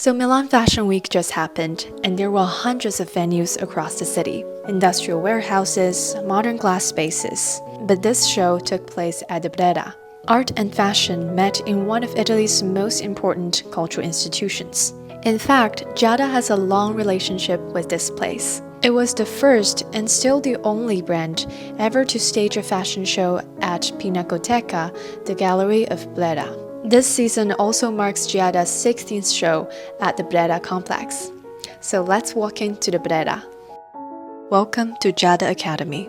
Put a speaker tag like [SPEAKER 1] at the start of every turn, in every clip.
[SPEAKER 1] So Milan Fashion Week just happened, and there were hundreds of venues across the city. Industrial warehouses, modern glass spaces. But this show took place at the Brera. Art and fashion met in one of Italy's most important cultural institutions. In fact, GIADA has a long relationship with this place. It was the first and still the only brand ever to stage a fashion show at Pinacoteca, the gallery of Brera. This season also marks GIADA's 16th show at the Brera complex. So let's walk into the Brera. Welcome to GIADA Academy.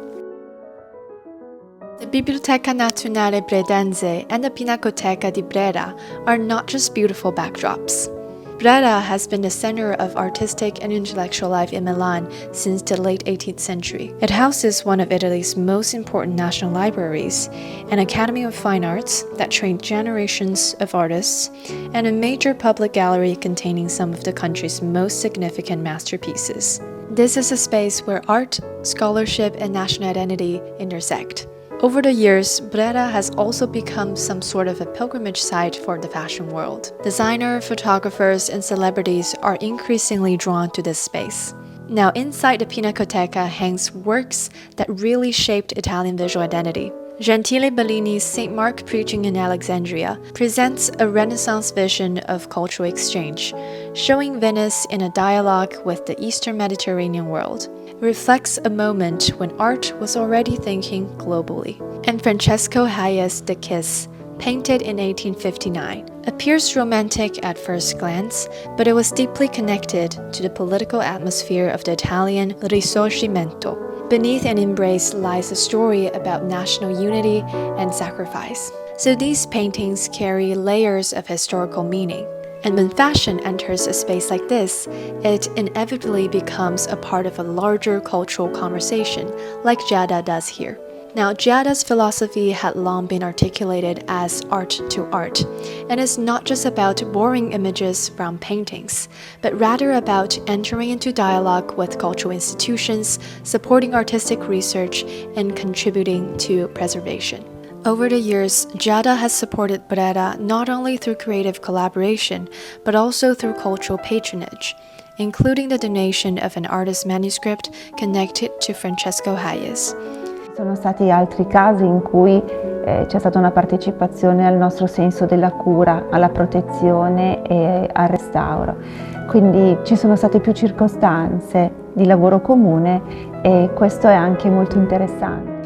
[SPEAKER 1] The Biblioteca Nazionale Bredense and the Pinacoteca di Brera are not just beautiful backdrops. Brera has been the center of artistic and intellectual life in Milan since the late 18th century. It houses one of Italy's most important national libraries, an academy of fine arts that trained generations of artists, and a major public gallery containing some of the country's most significant masterpieces. This is a space where art, scholarship, and national identity intersect. Over the years, Brera has also become some sort of a pilgrimage site for the fashion world. Designers, photographers, and celebrities are increasingly drawn to this space. Now, inside the Pinacoteca hangs works that really shaped Italian visual identity. Gentile Bellini's St. Mark Preaching in Alexandria presents a Renaissance vision of cultural exchange, showing Venice in a dialogue with the Eastern Mediterranean world. It reflects a moment when art was already thinking globally. And Francesco Hayez' The Kiss, painted in 1859, appears romantic at first glance, but it was deeply connected to the political atmosphere of the Italian Risorgimento. Beneath an embrace lies a story about national unity and sacrifice. So these paintings carry layers of historical meaning. And when fashion enters a space like this, it inevitably becomes a part of a larger cultural conversation, like GIADA does here. Now, GIADA's philosophy had long been articulated as art to art, and it's not just about borrowing images from paintings, but rather about entering into dialogue with cultural institutions, supporting artistic research, and contributing to preservation. Over the years, GIADA has supported Brera not only through creative collaboration, but also through cultural patronage, including the donation of an artist's manuscript connected to Francesco Hayez.
[SPEAKER 2] Sono stati altri casi in cui c'è stata una partecipazione al nostro senso della cura, alla protezione e al restauro. Quindi ci sono state più circostanze di lavoro comune e questo è anche molto interessante.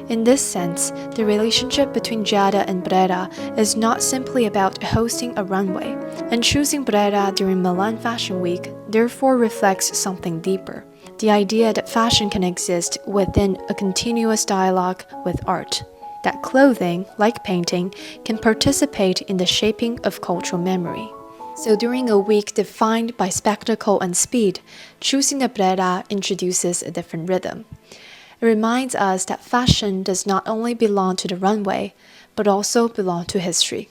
[SPEAKER 1] In this sense, the relationship between GIADA and Brera is not simply about hosting a runway, and choosing Brera during Milan Fashion Week therefore reflects something deeper. The idea that fashion can exist within a continuous dialogue with art. That clothing, like painting, can participate in the shaping of cultural memory. So during a week defined by spectacle and speed, choosing the Brera introduces a different rhythm. It reminds us that fashion does not only belong to the runway, but also belong to history.